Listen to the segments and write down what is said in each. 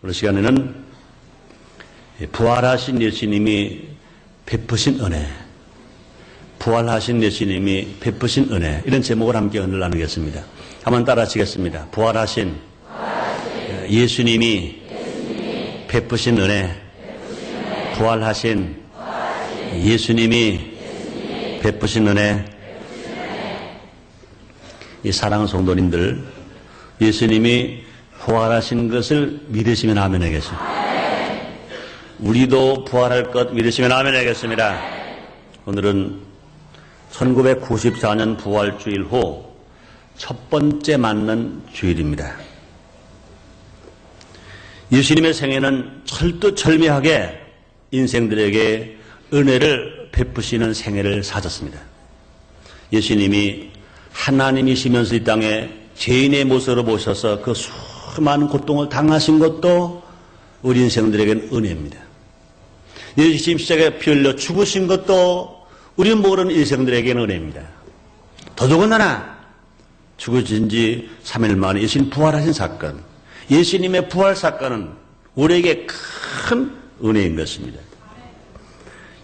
오늘 시간에는 부활하신 예수님이 베푸신 은혜, 부활하신 예수님이 베푸신 은혜, 이런 제목을 함께 오늘 나누겠습니다. 한번 따라 하시겠습니다. 부활하신 예수님이 베푸신 은혜, 부활하신 예수님이 베푸신 은혜. 이 사랑하는 성도님들, 예수님이 부활하신 것을 믿으시면 아멘 하겠습니다. 우리도 부활할 것 믿으시면 아멘 하겠습니다. 오늘은 1994년 부활주일 후 첫 번째 맞는 주일입니다. 예수님의 생애는 철두철미하게 인생들에게 은혜를 베푸시는 생애를 사셨습니다. 예수님이 하나님이시면서 이 땅에 죄인의 모습으로 모셔서 그 수많은 고통을 당하신 것도 우리 인생들에게는 은혜입니다. 예수님 십자가에 피 흘려 죽으신 것도 우리 모르는 인생들에게는 은혜입니다. 더더군다나 죽으신 지 3일 만에 예수님 부활하신 사건, 예수님의 부활 사건은 우리에게 큰 은혜인 것입니다.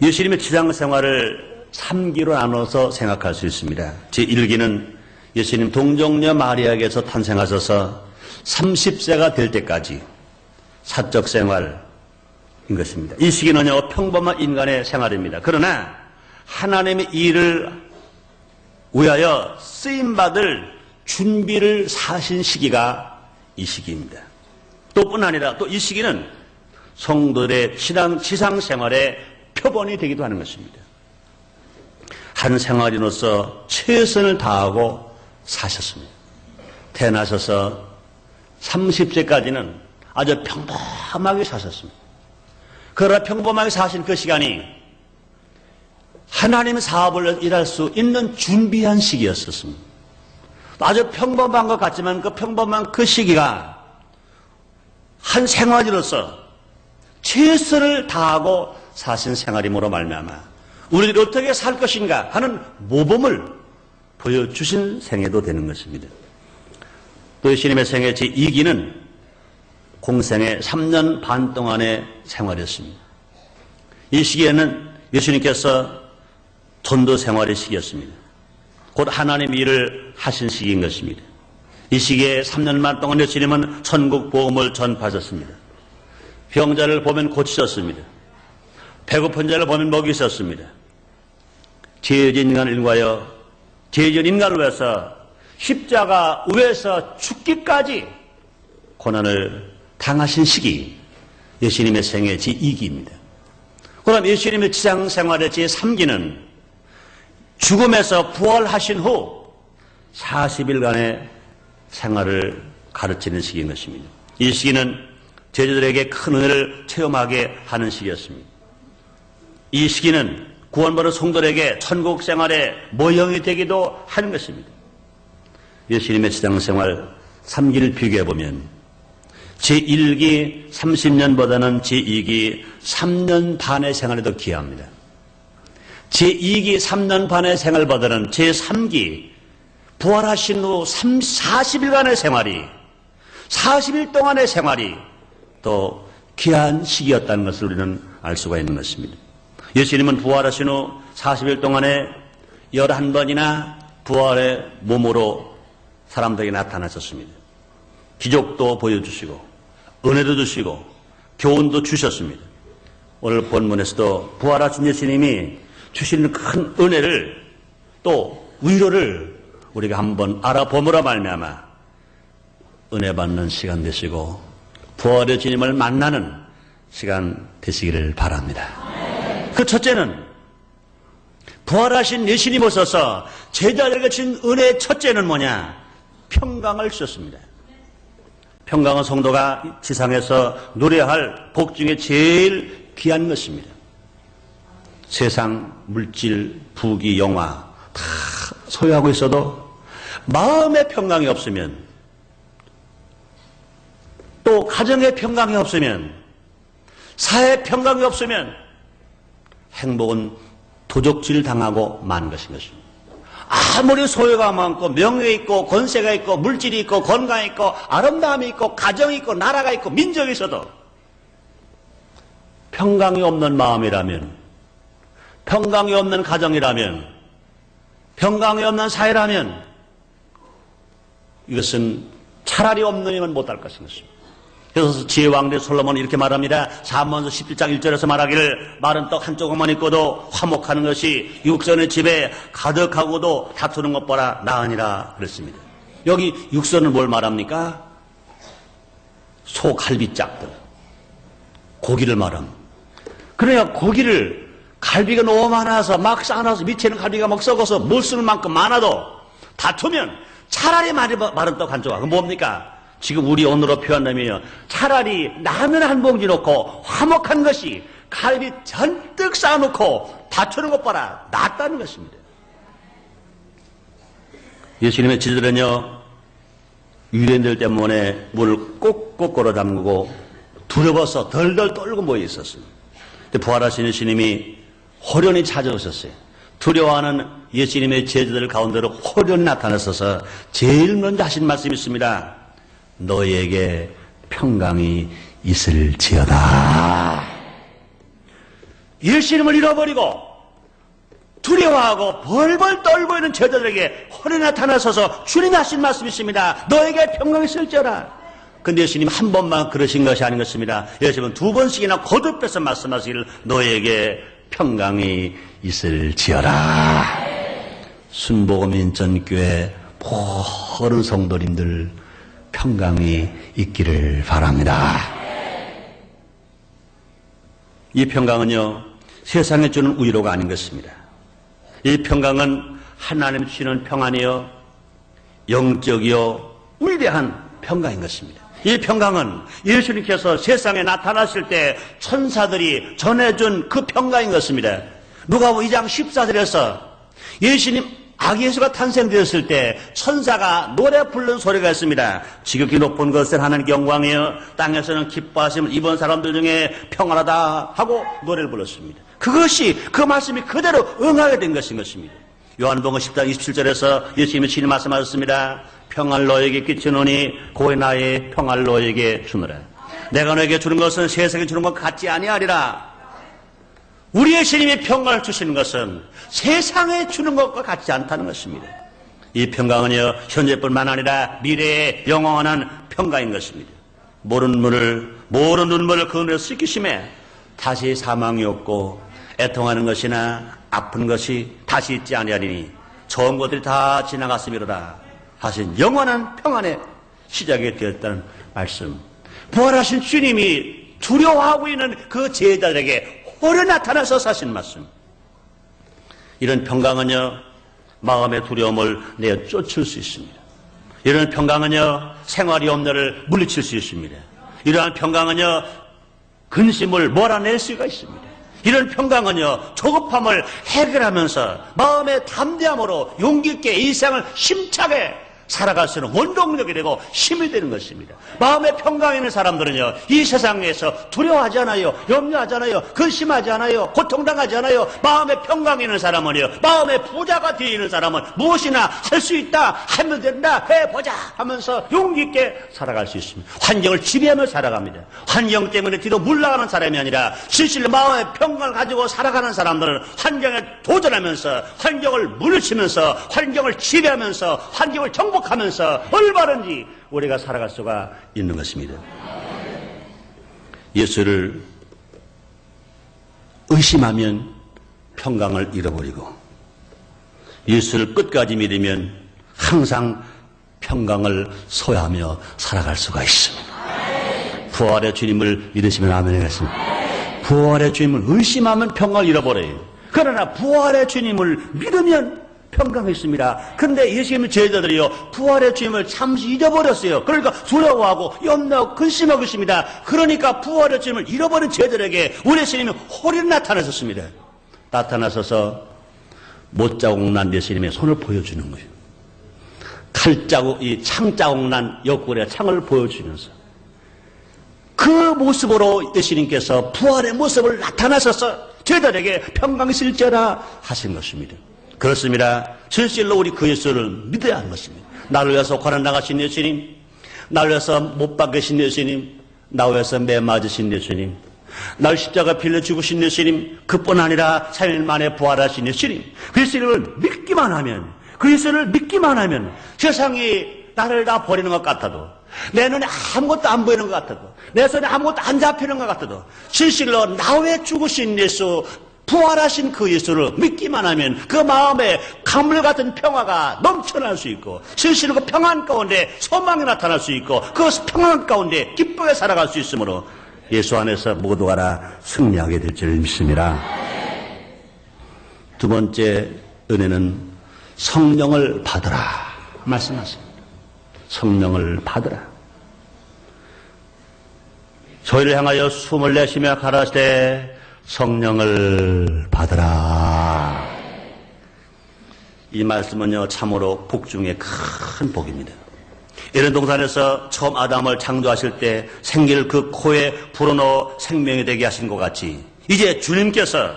예수님의 지상 생활을 3기로 나눠서 생각할 수 있습니다. 제1기는 예수님 동정녀 마리아에게서 탄생하셔서 30세가 될 때까지 사적 생활인 것입니다. 이 시기는요, 평범한 인간의 생활입니다. 그러나 하나님의 일을 위하여 쓰임받을 준비를 사신 시기가 이 시기입니다. 또 뿐 아니라 또 이 시기는 성도들의 지상 생활의 표본이 되기도 하는 것입니다. 한 생활인으로서 최선을 다하고 사셨습니다. 태어나셔서 30세까지는 아주 평범하게 사셨습니다. 그러나 평범하게 사신 그 시간이 하나님의 사업을 일할 수 있는 준비한 시기였었습니다. 아주 평범한 것 같지만 그 평범한 그 시기가 한 생활인으로서 최선을 다하고 사신 생활임으로 말미암아 우리들이 어떻게 살 것인가 하는 모범을 보여주신 생애도 되는 것입니다. 또 예수님의 생애 제2기는 공생의 3년 반 동안의 생활이었습니다. 이 시기에는 예수님께서 전도 생활의 시기였습니다. 곧 하나님의 일을 하신 시기인 것입니다. 이 시기에 3년 반 동안 예수님은 천국 복음을 전파하셨습니다. 병자를 보면 고치셨습니다. 배고픈 자를 보면 먹이셨습니다. 죄진 인간을 위하여, 죄진 인간을 위해서 십자가 위에서 죽기까지 고난을 당하신 시기, 예수님의 생애 제2기입니다. 그럼 예수님의 지상 생활의 제3기는 죽음에서 부활하신 후 40일간의 생활을 가르치는 시기인 것입니다. 이 시기는 제자들에게 큰 은혜를 체험하게 하는 시기였습니다. 이 시기는 구원받은 성도들에게 천국 생활의 모형이 되기도 하는 것입니다. 예수님의 지상 생활 3기를 비교해보면 제1기 30년보다는 제2기 3년 반의 생활이 더 귀합니다. 제2기 3년 반의 생활보다는 제3기 부활하신 후 40일간의 생활이, 40일 동안의 생활이 더 귀한 시기였다는 것을 우리는 알 수가 있는 것입니다. 예수님은 부활하신 후 40일 동안에 11번이나 부활의 몸으로 사람들에게 나타나셨습니다. 기적도 보여주시고 은혜도 주시고 교훈도 주셨습니다. 오늘 본문에서도 부활하신 예수님이 주시는 큰 은혜를 또 위로를 우리가 한번 알아봄으로 말미암아 은혜 받는 시간 되시고 부활의 주님을 만나는 시간 되시기를 바랍니다. 그 첫째는 부활하신 예수님 오셔서 제자들에게 주신 은혜의 첫째는 뭐냐? 평강을 주셨습니다. 평강은 성도가 지상에서 누려할 복 중에 제일 귀한 것입니다. 세상, 물질, 부귀, 영화 다 소유하고 있어도 마음의 평강이 없으면, 또 가정의 평강이 없으면, 사회의 평강이 없으면 행복은 도적질 당하고 만 것인 것입니다. 아무리 소유가 많고 명예 있고 권세가 있고 물질이 있고 건강이 있고 아름다움이 있고 가정이 있고 나라가 있고 민족이 있어도 평강이 없는 마음이라면, 평강이 없는 가정이라면, 평강이 없는 사회라면 이것은 차라리 없느니만 못할 것입니다. 그래서 지혜왕대 솔로몬이 이렇게 말합니다. 사무엘서 17장 1절에서 말하기를 마른 떡 한 조각만 있고도 화목하는 것이 육선의 집에 가득하고도 다투는 것보다 나으니라 그랬습니다. 여기 육선은 뭘 말합니까? 소 갈비짝들, 고기를 말합니다. 그러니까 고기를 갈비가 너무 많아서 막 쌓아놔서 밑에는 갈비가 막 썩어서 못 쓰는 만큼 많아도 다투면 차라리 마른 떡 한 조각. 그건 뭡니까? 지금 우리 언어로 표현하면 차라리 라면 한 봉지 놓고 화목한 것이 갈비 잔뜩 쌓아놓고 다투는 것보다 낫다는 것입니다. 예수님의 제자들은요, 유대인들 때문에 문을 꼭꼭 걸어 잠그고 두려워서 덜덜 떨고 모여 있었어요. 근데 부활하신 예수님이 호련히 찾아오셨어요. 두려워하는 예수님의 제자들 가운데로 호련히 나타나셔서 제일 먼저 하신 말씀이 있습니다. 너희에게 평강이 있을지어다. 예수님을 잃어버리고 두려워하고 벌벌 떨고 있는 제자들에게 호련히 나타나셔서 주님이 하신 말씀이 있습니다. 너에게 평강이 있을지어다. 근데 예수님 한 번만 그러신 것이 아닌 것입니다. 예수님은 두 번씩이나 거듭해서 말씀하시기를 너에게 평강이 있을지어다. 순복음 인천교회 모든 성도님들 평강이 있기를 바랍니다. 이 평강은요, 세상에 주는 위로가 아닌 것입니다. 이 평강은 하나님 주시는 평안이요, 영적이요, 위대한 평강인 것입니다. 이 평강은 예수님께서 세상에 나타나실 때 천사들이 전해준 그 평강인 것입니다. 누가복음 2장 14절에서 예수님 아기 예수가 탄생되었을 때 천사가 노래 부르는 소리가 있습니다. 지극히 높은 것은 하나님께 영광이여 땅에서는 기뻐하심을 입은 사람들 중에 평안하다 하고 노래를 불렀습니다. 그것이 그 말씀이 그대로 응하게 된 것인 것입니다. 요한복음 10장 27절에서 예수님이 친히 말씀하셨습니다. 평안을 너에게 끼치노니 고의 나의 평안을 너에게 주노라. 내가 너에게 주는 것은 세상에 주는 것 같지 아니하리라. 우리 예수님이 평강을 주시는 것은 세상에 주는 것과 같지 않다는 것입니다. 이 평강은요, 현재뿐만 아니라 미래에 영원한 평강인 것입니다. 모든 눈물을 그 눈에 씻기심에 다시 사망이 없고 애통하는 것이나 아픈 것이 다시 있지 아니하리니 좋은 것들이 다 지나갔음이로다 하신 영원한 평안의 시작이 되었다는 말씀. 부활하신 주님이 두려워하고 있는 그 제자들에게 호련히 나타나서 하신 말씀. 이런 평강은요, 마음의 두려움을 내어 쫓을 수 있습니다. 이런 평강은요, 생활이 없는를 물리칠 수 있습니다. 이러한 평강은요, 근심을 몰아낼 수가 있습니다. 이런 평강은요, 조급함을 해결하면서 마음의 담대함으로 용기 있게 일상을 힘차게 살아갈 수 있는 원동력이 되고 힘이 되는 것입니다. 마음의 평강이 있는 사람들은요, 이 세상에서 두려워하지 않아요, 염려하지 않아요, 근심하지 않아요, 고통당하지 않아요. 마음의 평강이 있는 사람은요, 마음의 부자가 되어 있는 사람은 무엇이나 할 수 있다, 하면 된다, 해보자 하면서 용기 있게 살아갈 수 있습니다. 환경을 지배하며 살아갑니다. 환경 때문에 뒤로 물러가는 사람이 아니라 실실로 마음의 평강을 가지고 살아가는 사람들은 환경에 도전하면서 환경을 물리치면서 환경을 지배하면서 환경을 정복하면서 올바른지 우리가 살아갈 수가 있는 것입니다. 예수를 의심하면 평강을 잃어버리고 예수를 끝까지 믿으면 항상 평강을 소유하며 살아갈 수가 있습니다. 부활의 주님을 믿으시면 아멘 하겠습니다. 부활의 주님을 의심하면 평강을 잃어버려요. 그러나 부활의 주님을 믿으면 평강이 있습니다. 그런데 예수님의 제자들이요, 부활의 주님을 잠시 잊어버렸어요. 그러니까 두려워하고 염려하고 근심하고 있습니다. 그러니까 부활의 주님을 잃어버린 제자들에게 우리 예수님이 호련히 나타나셨습니다. 나타나셔서 못자국 난 예수님의 손을 보여주는 거예요. 칼자국, 이 창자국 난 옆구리에 창을 보여주면서 그 모습으로 예수님께서 부활의 모습을 나타나셔서 제자들에게 평강이 있을지어다 하신 것입니다. 그렇습니다. 진실로 우리 그 예수를 믿어야 하는 것입니다. 나를 위해서 고난 나가신 예수님, 나를 위해서 못 박으신 예수님, 나를 위해서 매 맞으신 예수님, 나를 십자가 빌려 죽으신 예수님, 그뿐 아니라 3일 만에 부활하신 예수님, 그 예수를 믿기만 하면, 그 예수를 믿기만 하면 세상이 나를 다 버리는 것 같아도, 내 눈에 아무것도 안 보이는 것 같아도, 내 손에 아무것도 안 잡히는 것 같아도 진실로 나 위해 죽으신 예수, 부활하신 그 예수를 믿기만 하면 그 마음에 강물 같은 평화가 넘쳐날 수 있고, 진실로 그 평안 가운데 소망이 나타날 수 있고, 그 평안 가운데 기쁘게 살아갈 수 있으므로 예수 안에서 모두가 다 승리하게 될 줄 믿습니다. 두 번째 은혜는 성령을 받으라 말씀하십니다. 성령을 받으라. 저희를 향하여 숨을 내쉬며 가라사대 성령을 받으라. 이 말씀은요, 참으로 복 중에 큰 복입니다. 에덴 동산에서 처음 아담을 창조하실 때 생기를 그 코에 불어넣어 생명이 되게 하신 것 같이, 이제 주님께서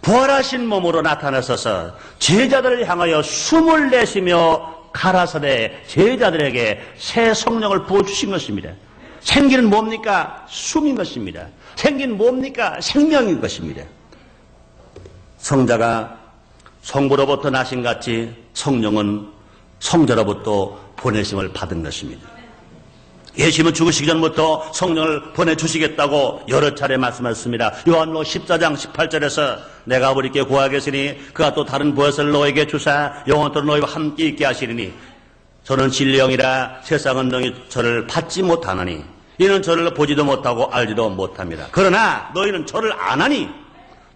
부활하신 몸으로 나타나셔서 제자들을 향하여 숨을 내쉬며 가라사대 제자들에게 새 성령을 부어주신 것입니다. 생기는 뭡니까? 숨인 것입니다. 생기는 뭡니까? 생명인 것입니다. 성자가 성부로부터 나신 같이 성령은 성자로부터 보내심을 받은 것입니다. 예수님은 죽으시기 전부터 성령을 보내주시겠다고 여러 차례 말씀하셨습니다. 요한복음 14장 18절에서 내가 아버지께 구하겠으니 그가 또 다른 보혜사를 너에게 주사 영원토록 너희와 함께 있게 하시리니 저는 진리영이라 세상은 너희 저를 받지 못하느니 이는 저를 보지도 못하고 알지도 못합니다. 그러나 너희는 저를 아나니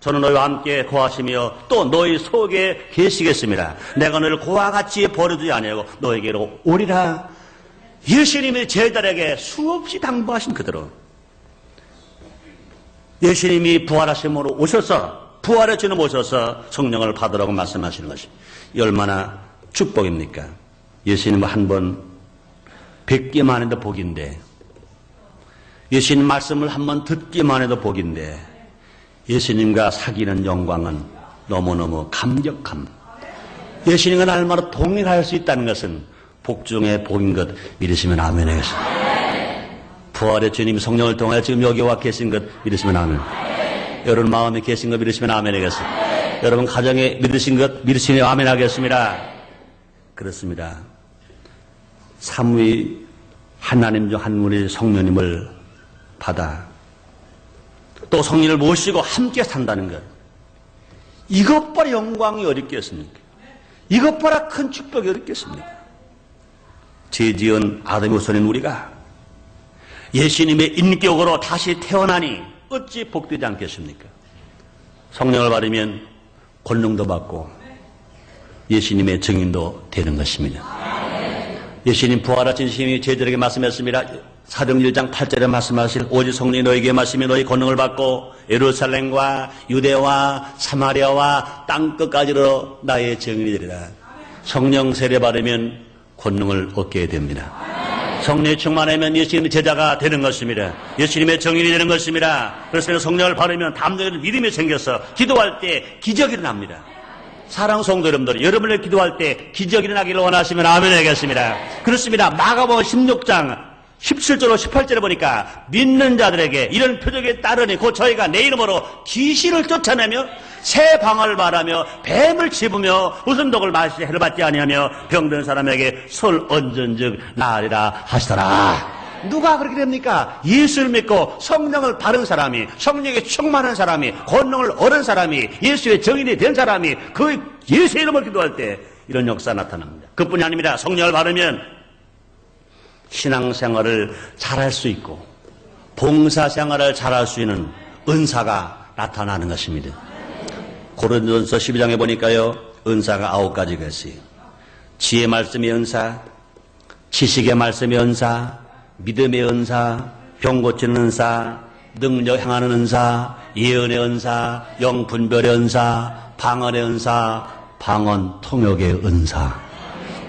저는 너희와 함께 거하시며 또 너희 속에 계시겠습니다. 내가 너희를 고와 같이 버려두지 아니하고 너에게로 오리라. 예수님이 제자들에게 수없이 당부하신 그대로 예수님이 부활하심으로 오셔서, 부활의 주님 오셔서 성령을 받으라고 말씀하시는 것입니다. 이 얼마나 축복입니까? 예수님은 한 번 뵙기만 해도 복인데, 예수님 말씀을 한 번 듣기만 해도 복인데, 예수님과 사귀는 영광은 너무너무 감격합니다. 예수님과 날마다 동행할 수 있다는 것은 복 중에 복인 것 믿으시면 아멘 하겠습니다. 부활의 주님 성령을 통하여 지금 여기 와 계신 것 믿으시면 아멘. 여러분 마음에 계신 것 믿으시면 아멘 하겠습니다. 여러분 가정에 믿으신 것 믿으시면 아멘 하겠습니다. 그렇습니다. 삼위 하나님 중 한 분이 성령님을 받아 또 성령을 모시고 함께 산다는 것, 이것보다 영광이 어디 있겠습니까? 이것보다 큰 축복이 어디 있겠습니까? 죄지은 아담의 후손인 우리가 예수님의 인격으로 다시 태어나니 어찌 복되지 않겠습니까? 성령을 받으면 권능도 받고 예수님의 증인도 되는 것입니다. 예수님 부활하신 예수님이 제자들에게 말씀했습니다. 사도행전 1장 8절에 말씀하실 오직 성령이 너에게 마시며 너희 권능을 받고 예루살렘과 유대와 사마리아와 땅끝까지로 나의 증인이 되리라. 성령 세례 받으면 권능을 얻게 됩니다. 성령이 충만하면 예수님의 제자가 되는 것입니다. 예수님의 증인이 되는 것입니다. 그래서 성령을 받으면 담대한 믿음이 생겨서 기도할 때 기적이 일어납니다. 사랑 성도 여러분들, 여러분을 기도할 때 기적이 일어나기를 원하시면 아멘 하겠습니다. 그렇습니다. 마가복음 16장 17절로 18절에 보니까 믿는 자들에게 이런 표적에 따르니 곧 저희가 내 이름으로 귀신을 쫓아내며 새 방언을 말하며 뱀을 집으며 무슨 독을 마시지 해를 받지 아니하며 병든 사람에게 솔 얹은 즉 나으리라 하시더라. 누가 그렇게 됩니까? 예수를 믿고 성령을 받은 사람이, 성령에 충만한 사람이, 권능을 얻은 사람이, 예수의 증인이 된 사람이 그 예수의 이름을 기도할 때 이런 역사가 나타납니다. 그뿐이 아닙니다. 성령을 받으면 신앙생활을 잘할 수 있고 봉사생활을 잘할 수 있는 은사가 나타나는 것입니다. 고린도전서 12장에 보니까요, 은사가 9가지가 있어요. 지혜 말씀의 은사, 지식의 말씀의 은사, 믿음의 은사, 병 고치는 은사, 능력 행하는 은사, 예언의 은사, 영분별의 은사, 방언의 은사, 방언 통역의 은사.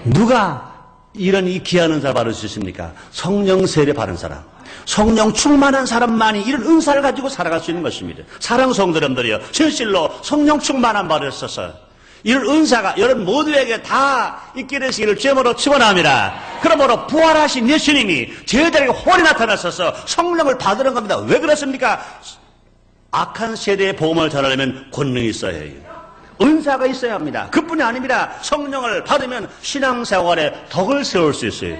누가 이런 이 귀한 은사 받을 수 있습니까? 성령 세례 받은 사람, 성령 충만한 사람만이 이런 은사를 가지고 살아갈 수 있는 것입니다. 사랑 성도 여러분들이요, 진실로 성령 충만한 받으셔서 이런 은사가 여러분 모두에게 다 있게 되시기를 주님으로 축원합니다. 그러므로 부활하신 예수님이 저희들에게 홀이 나타나셔서 성령을 받으는 겁니다. 왜 그렇습니까? 악한 세대의 복음을 전하려면 권능이 있어야 해요. 은사가 있어야 합니다. 그뿐이 아닙니다. 성령을 받으면 신앙생활에 덕을 세울 수 있어요.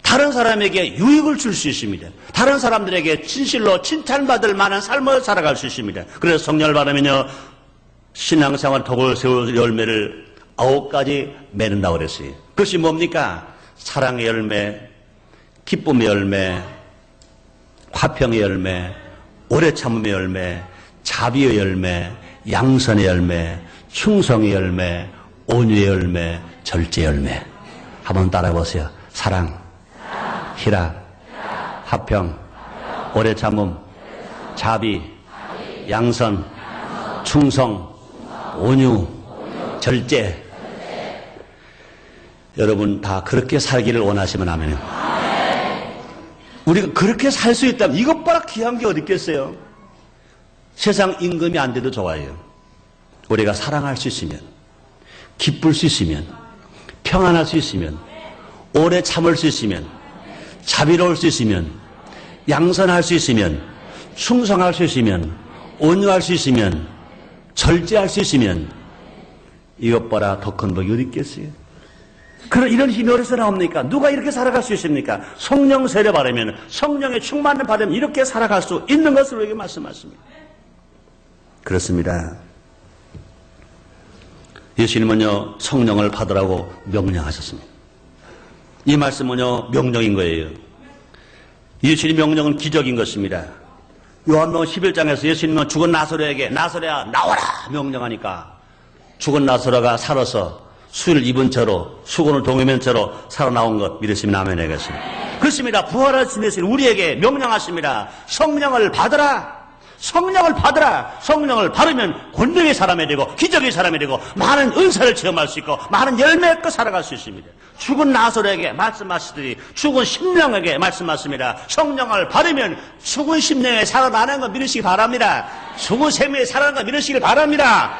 다른 사람에게 유익을 줄 수 있습니다. 다른 사람들에게 진실로 칭찬받을 만한 삶을 살아갈 수 있습니다. 그래서 성령을 받으면요, 신앙생활 덕을 세울 열매를 9가지 맺는다고 그랬어요. 그것이 뭡니까? 사랑의 열매, 기쁨의 열매, 화평의 열매, 오래 참음의 열매, 자비의 열매, 양선의 열매, 충성의 열매, 온유의 열매, 절제 열매. 한번 따라해 보세요. 사랑, 희락, 화평, 오래 참음, 자비, 양선, 충성, 온유, 절제. 여러분 다 그렇게 살기를 원하시면 하면요. 우리가 그렇게 살 수 있다면 이것보다 귀한 게 어디 있겠어요? 세상 임금이 안 돼도 좋아요. 우리가 사랑할 수 있으면, 기쁠 수 있으면, 평안할 수 있으면, 오래 참을 수 있으면, 자비로울 수 있으면, 양선할 수 있으면, 충성할 수 있으면, 온유할 수 있으면, 절제할 수 있으면 이것보다 더 큰 복이 어디 있겠어요? 그런 이런 힘이 어디서 나옵니까? 누가 이렇게 살아갈 수 있습니까? 성령 세례 받으면, 성령의 충만을 받으면 이렇게 살아갈 수 있는 것을 우리에게 말씀하십니다. 그렇습니다. 예수님은요, 성령을 받으라고 명령하셨습니다. 이 말씀은요, 명령인 거예요. 예수님 명령은 기적인 것입니다. 요한복음 11장에서 예수님은 죽은 나사로에게 나사로야 나와라 명령하니까 죽은 나사로가 살아서 수를 입은 채로 수건을 동이면 채로 살아나온 것 믿으시면 아멘 하겠습니다. 그렇습니다. 부활하신 예수님 우리에게 명령하십니다. 성령을 받으라. 성령을 받으라. 성령을 받으면 권능의 사람이 되고 기적의 사람이 되고 많은 은사를 체험할 수 있고 많은 열매를 껏 살아갈 수 있습니다. 죽은 나사로에게 말씀하시더니 죽은 심령에게 말씀하십니다. 성령을 받으면 죽은 심령에 살아나는 거 믿으시기 바랍니다. 죽은 생명에 살아나는 거 믿으시기 바랍니다.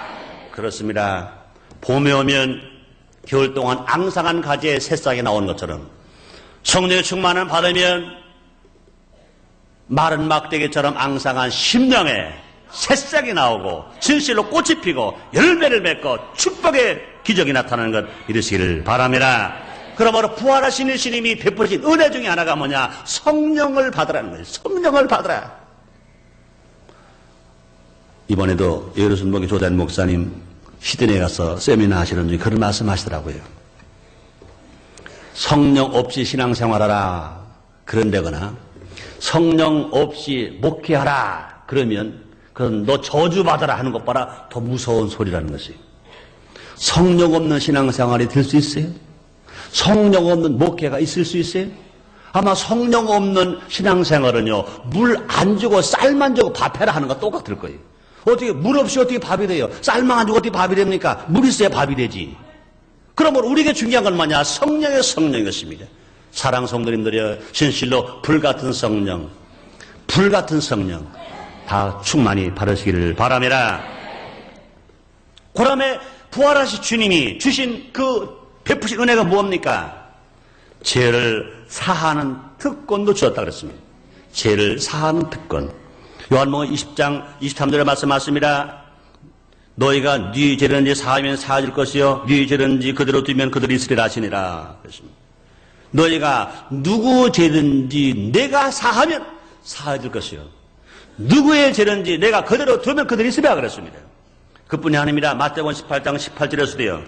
그렇습니다. 봄에 오면 겨울 동안 앙상한 가지에 새싹이 나오는 것처럼 성령의 충만을 받으면 마른 막대기처럼 앙상한 심령에 새싹이 나오고 진실로 꽃이 피고 열매를 맺고 축복의 기적이 나타나는 것 이르시기를 바랍니다. 그러므로 부활하신 예수님이 베푸신 은혜 중에 하나가 뭐냐? 성령을 받으라는 거예요. 성령을 받으라. 이번에도 예루살렘 조단 목사님 시드니에 가서 세미나 하시는 중에 그런 말씀 하시더라고요. 성령 없이 신앙생활하라 그런다거나 성령 없이 목회하라 그러면 그건 너 저주받아라 하는 것보다 더 무서운 소리라는 것이에요. 성령 없는 신앙생활이 될 수 있어요? 성령 없는 목회가 있을 수 있어요? 아마 성령 없는 신앙생활은요, 물 안 주고 쌀만 주고 밥해라 하는 거 똑같을 거예요. 어떻게 물 없이 어떻게 밥이 돼요? 쌀만 안 주고 어떻게 밥이 됩니까? 물 있어야 밥이 되지. 그러므로 우리에게 중요한 건 뭐냐? 성령의 성령인 것입니다. 사랑 성도님들이여, 진실로 불같은 성령, 불같은 성령 다 충만히 받으시기를 바랍니다. 그다음에 부활하신 주님이 주신 그 베푸신 은혜가 뭡니까? 죄를 사하는 특권도 주었다 그랬습니다. 죄를 사하는 특권. 요한복음 20장 23절에 말씀하십니다. 너희가 네 죄든지 사하면 사해질 것이요 네 죄든지 그대로 두면 그대로 있으리라 하시니라 그랬습니다. 너희가 누구 죄든지 내가 사하면 사해질 것이요 누구의 죄든지 내가 그대로 두면 그대로 있으리라 그랬습니다. 그뿐이 아닙니다. 마태복음 18장 18절에서도요.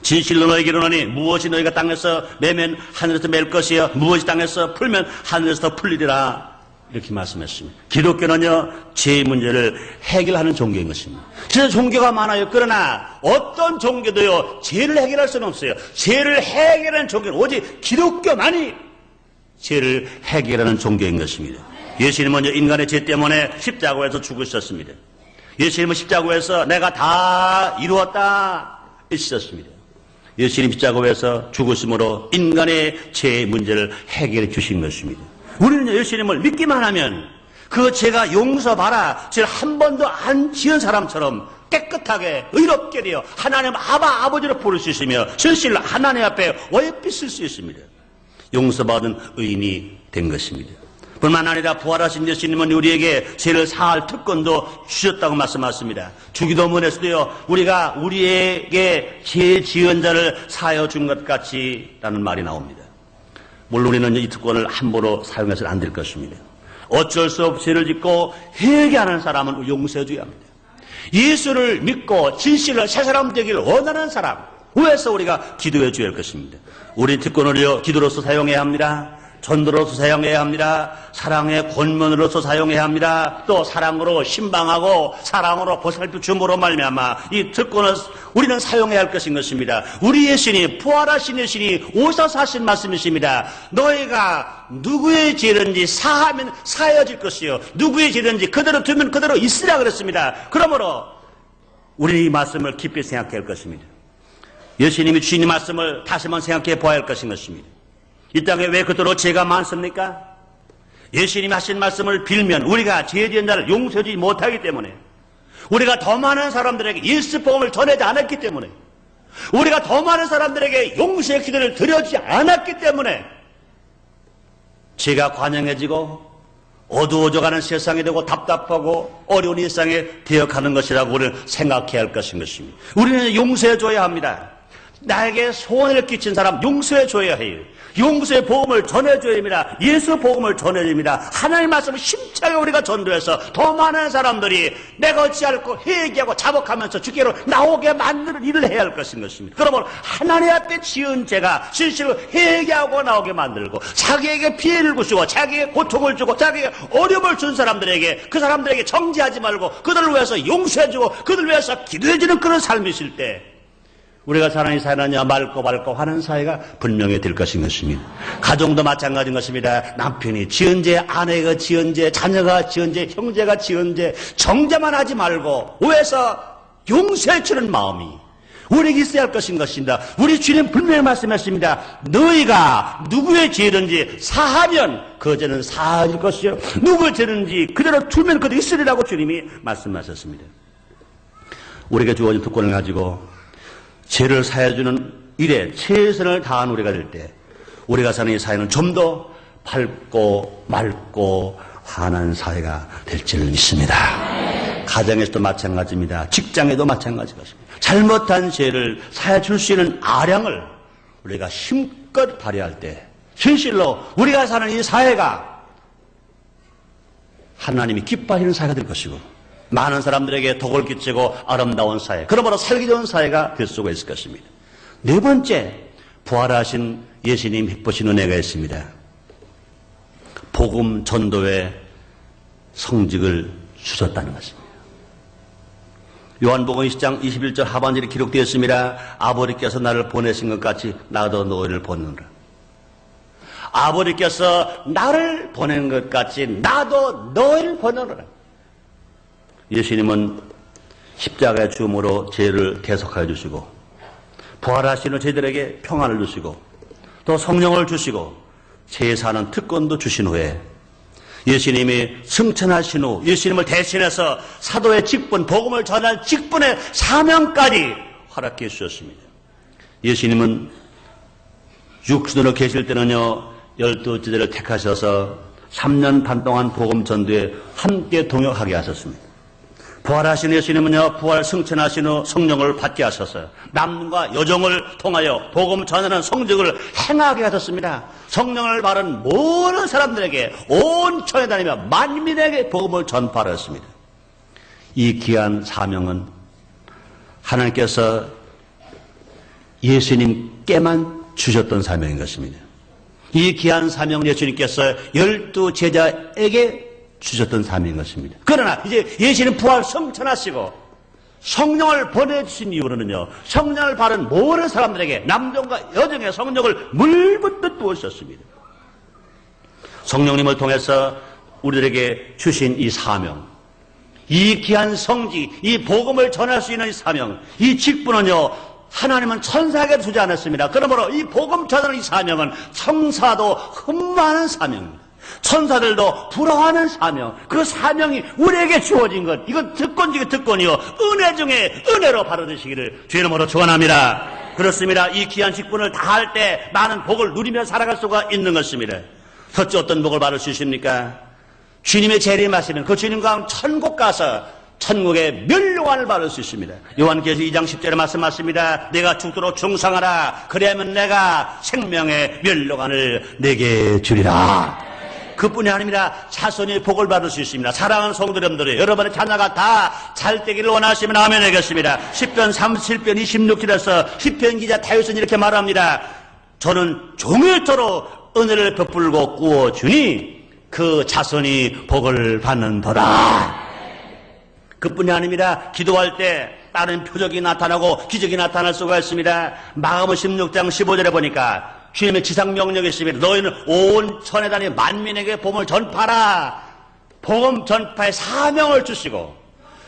진실로 너희에게 이르노니 무엇이 너희가 땅에서 매면 하늘에서 맬 것이요 무엇이 땅에서 풀면 하늘에서 더 풀리리라 이렇게 말씀했습니다. 기독교는요 죄의 문제를 해결하는 종교인 것입니다. 그래서 종교가 많아요. 그러나 어떤 종교도요 죄를 해결할 수는 없어요. 죄를 해결하는 종교는 오직 기독교만이 죄를 해결하는 종교인 것입니다. 예수님은 인간의 죄 때문에 십자가에서 죽으셨습니다. 예수님은 십자가에서 내가 다 이루었다 했었습니다. 예수님 십자가에서 죽으심으로 인간의 죄의 문제를 해결해 주신 것입니다. 우리는 예수님을 믿기만 하면 그 죄가 용서받아 죄를 한 번도 안 지은 사람처럼 깨끗하게 의롭게 되어 하나님 아버지로 부를 수 있으며 진실로 하나님 앞에 어여삐 쓸 수 있습니다. 용서받은 의인이 된 것입니다. 뿐만 아니라 부활하신 예수님은 우리에게 죄를 사할 특권도 주셨다고 말씀하십니다. 주기도문에서도요, 우리가 우리에게 죄 지은 자를 사하여 준 것 같이 라는 말이 나옵니다. 물론 우리는 이 특권을 함부로 사용해서는 안 될 것입니다. 어쩔 수 없이 죄를 짓고 회개하는 사람은 용서해 줘야 합니다. 예수를 믿고 진실로 새 사람 되기를 원하는 사람 위해서 우리가 기도해 줘야 할 것입니다. 우리 특권을요, 기도로서 사용해야 합니다. 전도로서 사용해야 합니다. 사랑의 권면으로서 사용해야 합니다. 또 사랑으로 신방하고 사랑으로 보살펴 줌으로 말미암아 이 특권을 우리는 사용해야 할 것인 것입니다. 우리 예수님, 부활하신 예수님이 오셔서 하신 말씀이십니다. 너희가 누구의 죄든지 사하면 사해질 것이요, 누구의 죄든지 그대로 두면 그대로 있으라 그랬습니다. 그러므로 우리 이 말씀을 깊이 생각해야 할 것입니다. 예수님이 주신 이 말씀을 다시 한번 생각해 보아야 할 것인 것입니다. 이 땅에 왜 그토록 죄가 많습니까? 예수님이 하신 말씀을 빌면 우리가 죄 지은 자를 용서하지 못하기 때문에, 우리가 더 많은 사람들에게 예수 복음을 전하지 않았기 때문에, 우리가 더 많은 사람들에게 용서의 기도를 드려주지 않았기 때문에 죄가 관영해지고 어두워져가는 세상이 되고 답답하고 어려운 일상에 되어가는 것이라고 우리는 생각해야 할 것인 것입니다. 우리는 용서해줘야 합니다. 나에게 소원을 끼친 사람 용서해줘야 해요. 용서의 복음을 전해줘야 됩니다. 예수 복음을 전해야 됩니다. 하나님의 말씀을 힘차게 우리가 전도해서 더 많은 사람들이 내가 어찌 않고 회개하고 자복하면서 주께로 나오게 만드는 일을 해야 할 것인 것입니다. 그러면 하나님 앞에 지은 죄가 실제로 회개하고 나오게 만들고, 자기에게 피해를 주시고 자기에게 고통을 주고 자기에게 어려움을 준 사람들에게, 그 사람들에게 정죄하지 말고 그들을 위해서 용서해주고 그들을 위해서 기도해주는 그런 삶이실 때 우리가 사랑이 사느냐 말고 하는 사회가 분명히 될 것인 것입니다. 가정도 마찬가지인 것입니다. 남편이 지은 죄, 아내가 지은 죄, 자녀가 지은 죄, 형제가 지은 죄, 정죄만 하지 말고 위에서 용서해 주는 마음이 우리에게 있어야 할 것인 것입니다. 우리 주님 분명히 말씀하십니다. 너희가 누구의 죄든지 사하면 그 죄는 사하질 것이요, 누구의 죄든지 그대로 두면 그대로 있으리라고 주님이 말씀하셨습니다. 우리에게 주어진 특권을 가지고 죄를 사해주는 일에 최선을 다한 우리가 될 때 우리가 사는 이 사회는 좀 더 밝고 맑고 환한 사회가 될 줄 믿습니다. 가정에서도 마찬가지입니다. 직장에도 마찬가지 것입니다. 잘못한 죄를 사해줄 수 있는 아량을 우리가 힘껏 발휘할 때 진실로 우리가 사는 이 사회가 하나님이 기뻐하시는 사회가 될 것이고, 많은 사람들에게 덕을 끼치고 아름다운 사회, 그러므로 살기 좋은 사회가 될 수가 있을 것입니다. 네 번째, 부활하신 예수님 베푸신 은혜가 있습니다. 복음 전도의 성직을 주셨다는 것입니다. 요한복음 20장 21절 하반절에 기록되어 있습니다. 아버지께서 나를 보내신 것 같이 나도 너희를 보내노라. 아버지께서 나를 보낸 것 같이 나도 너희를 보내노라. 예수님은 십자가의 죽음으로 죄를 대속하여 주시고, 부활하시는 저희들에게 평안을 주시고, 또 성령을 주시고, 죄 사는 특권도 주신 후에 예수님이 승천하신 후 예수님을 대신해서 사도의 직분, 복음을 전할 직분의 사명까지 허락해 주셨습니다. 예수님은 육신으로 계실 때는요, 12제자를 택하셔서 3년 반 동안 복음 전도에 함께 동역하게 하셨습니다. 부활하신 예수님은요, 부활 승천하신 후 성령을 받게 하셔서 남과 여종을 통하여 복음 전하는 성직을 행하게 하셨습니다. 성령을 받은 모든 사람들에게 온 천에 다니며 만민에게 복음을 전파하였습니다. 이 귀한 사명은 하나님께서 예수님께만 주셨던 사명인 것입니다. 이 귀한 사명 예수님께서 12제자에게 주셨던 사명인 것입니다. 그러나 이제 예수님 부활 승천하시고 성령을 보내주신 이후로는요, 성령을 받은 모든 사람들에게 남종과 여종의 성령을 물붓듯 부으셨습니다. 성령님을 통해서 우리들에게 주신 이 사명, 이 귀한 성지, 이 복음을 전할 수 있는 이 사명, 이 직분은요, 하나님은 천사에게 주지 않았습니다. 그러므로 이 복음 전하는 이 사명은 천사도 흠모하는 사명입니다. 천사들도 부러워하는 사명, 그 사명이 우리에게 주어진 것, 이건 특권 중에 특권이요 은혜 중에 은혜로 받아들이시기를 주의 이름으로 축원합니다. 그렇습니다. 이 귀한 직분을 다할 때 많은 복을 누리며 살아갈 수가 있는 것입니다. 첫째, 어떤 복을 받을 수 있습니까? 주님의 재림하시는 그 주님과 천국 가서 천국의 멸류관을 받을 수 있습니다. 요한계시록 2장 10절에 말씀하십니다. 내가 죽도록 충성하라. 그래야면 내가 생명의 멸류관을 내게 주리라. 그뿐이 아닙니다. 자손이 복을 받을 수 있습니다. 사랑하는 성도 여러분들이 여러분의 자녀가 다 잘 되기를 원하시면 아멘 하겠습니다. 10편 37편 26절에서 시편 기자 다윗은 이렇게 말합니다. 저는 종일토록 은혜를 베풀고 구워주니 그 자손이 복을 받는도다. 그뿐이 아닙니다. 기도할 때 다른 표적이 나타나고 기적이 나타날 수가 있습니다. 마가복음 16장 15절에 보니까 주님의 지상명령이 있습니다. 너희는 온 천에 다니 만민에게 복음을 전파하라. 복음 전파의 사명을 주시고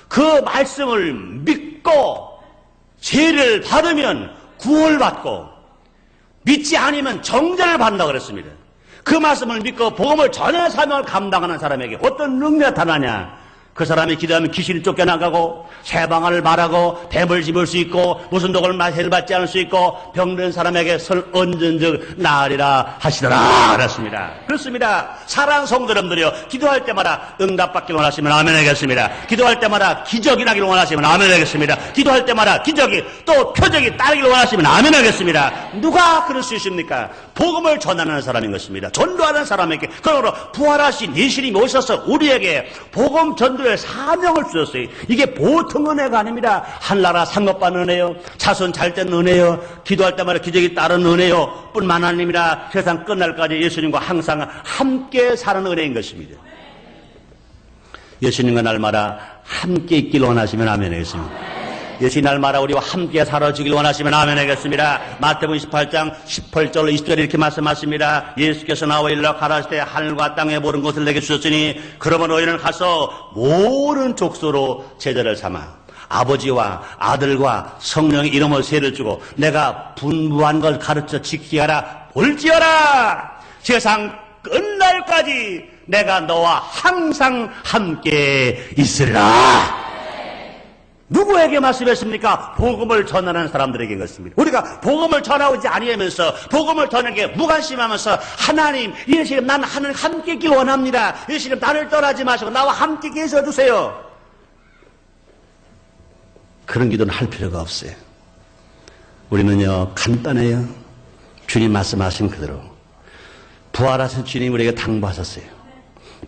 그 말씀을 믿고 세례를 받으면 구원을 받고 믿지 않으면 정죄를 받는다고 그랬습니다. 그 말씀을 믿고 복음을 전하는 사명을 감당하는 사람에게 어떤 능력이 나타나냐? 그 사람이 기도하면 귀신이 쫓겨나가고 세방언을 말하고 뱀을 집을 수 있고 무슨 독을 해를 받지 않을 수 있고 병든 사람에게 설 언전적 나으리라 하시더라 그랬습니다. 그렇습니다. 사랑하는 성도 여러분들이요, 기도할 때마다 응답받기를 원하시면 아멘 하겠습니다. 기도할 때마다 기적이 나기를 원하시면 아멘 하겠습니다. 기도할 때마다 기적이 또 표적이 따르기를 원하시면 아멘 하겠습니다. 누가 그럴 수 있습니까? 복음을 전하는 사람인 것입니다. 전도하는 사람에게. 그러므로 부활하신 예수님이 오셔서 우리에게 복음 전도의 사명을 주셨어요. 이게 보통 은혜가 아닙니다. 한나라 상급받는 은혜요, 자손 잘된 은혜요, 기도할 때마다 기적이 따른 은혜요 뿐만 아닙니다. 세상 끝날까지 예수님과 항상 함께 사는 은혜인 것입니다. 예수님과 날마다 함께 있기를 원하시면 아멘 하겠습니다. 예수님 날마다 우리와 함께 살아주길 원하시면 아멘 하겠습니다. 마태복음 28장 18절 20절에 이렇게 말씀하십니다. 예수께서 나와 일러 가라사대 때 하늘과 땅에 모든 것을 내게 주셨으니 그러면 너희는 가서 모든 족속으로 제자를 삼아 아버지와 아들과 성령의 이름으로 세를 주고 내가 분부한 걸 가르쳐 지키게 하라. 볼지어다 세상 끝날까지 내가 너와 항상 함께 있으리라. 누구에게 말씀했습니까? 복음을 전하는 사람들에게 그렇습니다. 우리가 복음을 전하지 아니하면서 복음을 전하게 무관심하면서 하나님, 예수님 나는 하나님 함께 있길 원합니다. 예수님 나를 떠나지 마시고 나와 함께 계셔 주세요. 그런 기도는 할 필요가 없어요. 우리는요 간단해요. 주님 말씀하신 그대로 부활하신 주님 우리에게 당부하셨어요.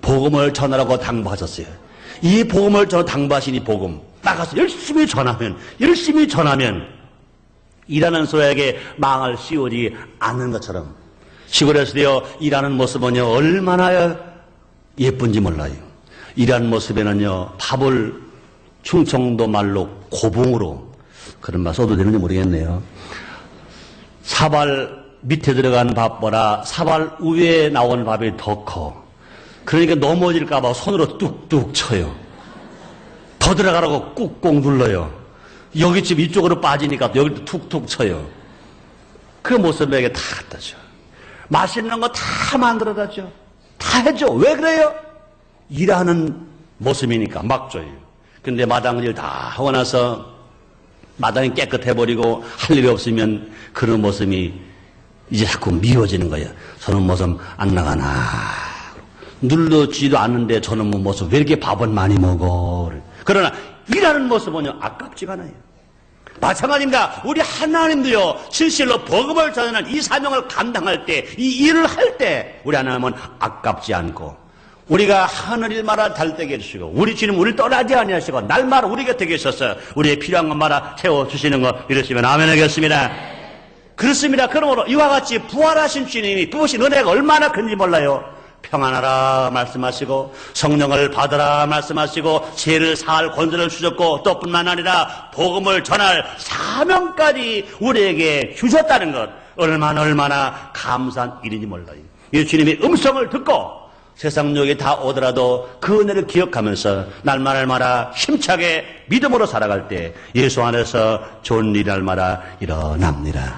복음을 전하라고 당부하셨어요. 이 복음을 당부하신 이 복음 나가서 열심히 전하면 일하는 소에게 망을 씌우지 않는 것처럼 시골에서도요 일하는 모습은요 얼마나 예쁜지 몰라요. 일하는 모습에는요 밥을 충청도 말로 고봉으로, 그런 말 써도 되는지 모르겠네요. 사발 밑에 들어간 밥보다 사발 위에 나온 밥이 더 커. 그러니까 넘어질까봐 손으로 뚝뚝 쳐요. 더 들어가라고 꾹꾹 눌러요. 여기 집 이쪽으로 빠지니까 여기도 툭툭 쳐요. 그 모습에게 다 갖다 줘. 맛있는 거 다 만들어다 줘. 다 해줘. 왜 그래요? 일하는 모습이니까 막 줘요. 근데 마당일 다 하고 나서 마당이 깨끗해버리고 할 일이 없으면 그런 모습이 이제 자꾸 미워지는 거예요. 저는 모습 안 나가나. 눌러지도 않는데 저는 뭐 모습 왜 이렇게 밥은 많이 먹어. 그러나 일하는 모습은요 아깝지가 않아요. 마찬가지입니다. 우리 하나님도요 진실로 복음을 전하는 이 사명을 감당할 때, 이 일을 할 때 우리 하나님은 아깝지 않고 우리가 하는 일마다 달되게 해주시고 우리 주님 우리를 떠나지 아니하시고 날마다 우리 곁에 계셔서 우리의 필요한 것마다 채워주시는 거 이러시면 아멘 하겠습니다. 그렇습니다. 그러므로 이와 같이 부활하신 주님이 부으신 은혜가 얼마나 큰지 몰라요. 평안하라 말씀하시고 성령을 받으라 말씀하시고 죄를 사할 권세를 주셨고 또 뿐만 아니라 복음을 전할 사명까지 우리에게 주셨다는 것, 얼마나 감사한 일인지 몰라요. 예수님의 음성을 듣고 세상 욕이 다 오더라도 그 은혜를 기억하면서 날마다 힘차게 믿음으로 살아갈 때 예수 안에서 좋은 일이 날마다 일어납니다.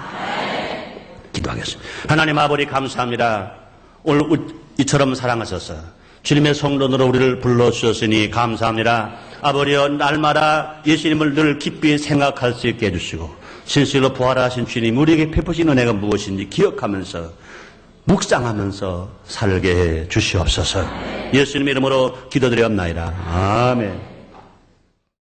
기도하겠습니다. 하나님 아버지 감사합니다. 오늘 이처럼 사랑하셔서 주님의 성전으로 우리를 불러주셨으니 감사합니다. 아버지여, 날마다 예수님을 늘 깊이 생각할 수 있게 해주시고 진실로 부활하신 주님 우리에게 베푸신 은혜가 무엇인지 기억하면서 묵상하면서 살게 해 주시옵소서. 예수님 이름으로 기도드리옵나이다. 아멘.